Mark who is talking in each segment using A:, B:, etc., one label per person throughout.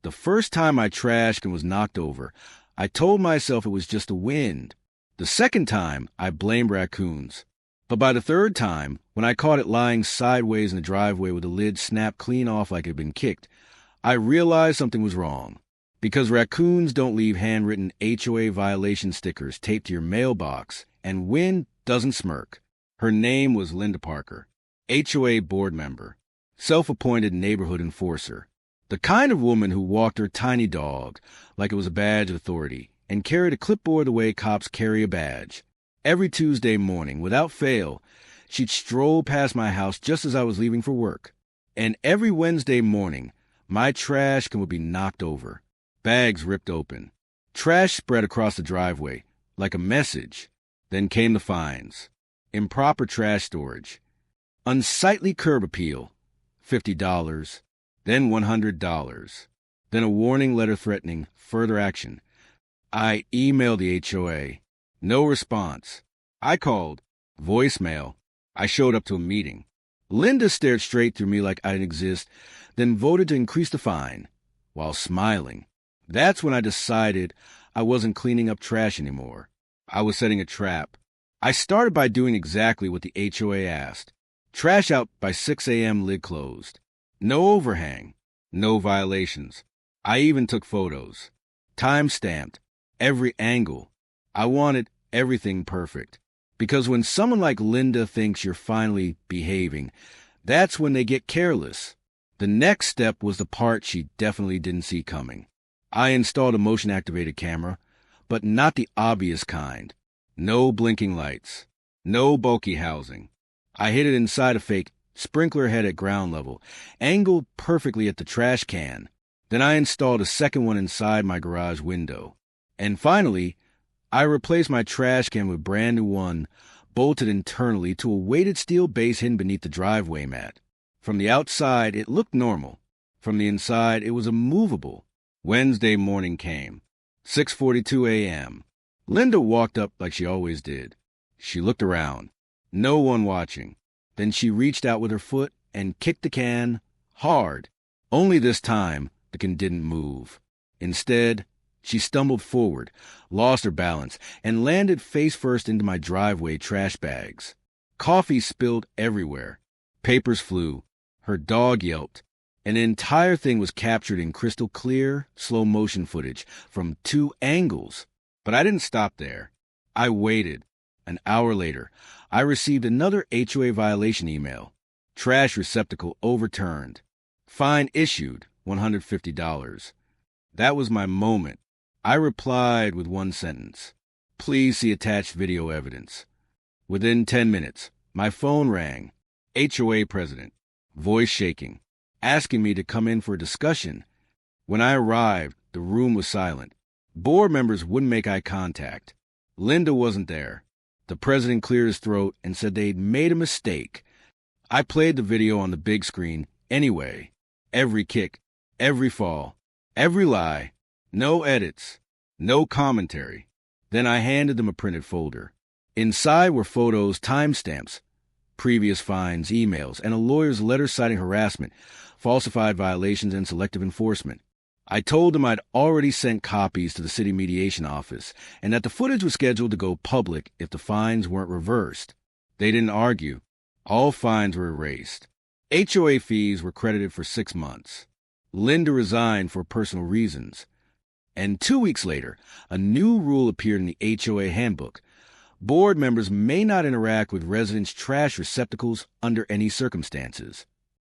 A: The first time my trash can was knocked over, I told myself it was just the wind. The second time, I blamed raccoons. But by the third time, when I caught it lying sideways in the driveway with the lid snapped clean off like it had been kicked, I realized something was wrong. Because raccoons don't leave handwritten HOA violation stickers taped to your mailbox, and Wynn doesn't smirk. Her name was Linda Parker, HOA board member, self-appointed neighborhood enforcer. The kind of woman who walked her tiny dog like it was a badge of authority and carried a clipboard the way cops carry a badge. Every Tuesday morning, without fail, she'd stroll past my house just as I was leaving for work. And every Wednesday morning, my trash can would be knocked over, bags ripped open, trash spread across the driveway like a message. Then came the fines, improper trash storage, unsightly curb appeal, $50, then $100, then a warning letter threatening further action. I emailed the HOA. No response. I called. Voicemail. I showed up to a meeting. Linda stared straight through me like I didn't exist, then voted to increase the fine, while smiling. That's when I decided I wasn't cleaning up trash anymore. I was setting a trap. I started by doing exactly what the HOA asked. Trash out by 6 a.m. lid closed. No overhang. No violations. I even took photos. Time-stamped. Every angle. I wanted everything perfect. Because when someone like Linda thinks you're finally behaving, that's when they get careless. The next step was the part she definitely didn't see coming. I installed a motion-activated camera, but not the obvious kind. No blinking lights. No bulky housing. I hid it inside a fake sprinkler head at ground level, angled perfectly at the trash can. Then I installed a second one inside my garage window. And finally, I replaced my trash can with a brand new one, bolted internally to a weighted steel base hidden beneath the driveway mat. From the outside, it looked normal. From the inside, it was immovable. Wednesday morning came. 6:42 a.m. Linda walked up like she always did. She looked around. No one watching. Then she reached out with her foot and kicked the can hard. Only this time, the can didn't move. Instead, she stumbled forward, lost her balance, and landed face first into my driveway trash bags. Coffee spilled everywhere. Papers flew. Her dog yelped. And the entire thing was captured in crystal clear, slow-motion footage from 2 angles. But I didn't stop there. I waited. An hour later, I received another HOA violation email. Trash receptacle overturned. Fine issued, $150. That was my moment. I replied with one sentence. Please see attached video evidence. Within 10 minutes, my phone rang. HOA president, voice shaking, asking me to come in for a discussion. When I arrived, the room was silent. Board members wouldn't make eye contact. Linda wasn't there. The president cleared his throat and said they'd made a mistake. I played the video on the big screen anyway. Every kick, every fall, every lie, no edits, no commentary. Then I handed them a printed folder. Inside were photos, timestamps, previous fines, emails, and a lawyer's letter citing harassment, falsified violations, and selective enforcement. I told them I'd already sent copies to the city mediation office and that the footage was scheduled to go public if the fines weren't reversed. They didn't argue. All fines were erased. HOA fees were credited for 6 months. Linda resigned for personal reasons. And 2 weeks later, a new rule appeared in the HOA handbook. Board members may not interact with residents' trash receptacles under any circumstances.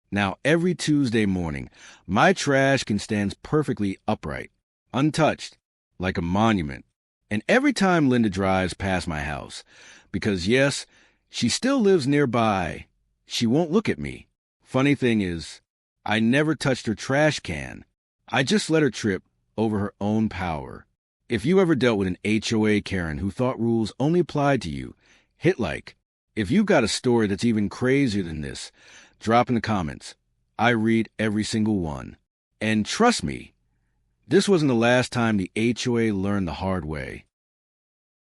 A: Now, every Tuesday morning, my trash can stand perfectly upright, untouched, like a monument. And every time Linda drives past my house, because yes, she still lives nearby, she won't look at me. Funny thing is, I never touched her trash can. I just let her trip over her own power. If you ever dealt with an HOA Karen who thought rules only applied to you, hit like. If you've got a story that's even crazier than this, drop in the comments. I read every single one. And trust me, this wasn't the last time the HOA learned the hard way.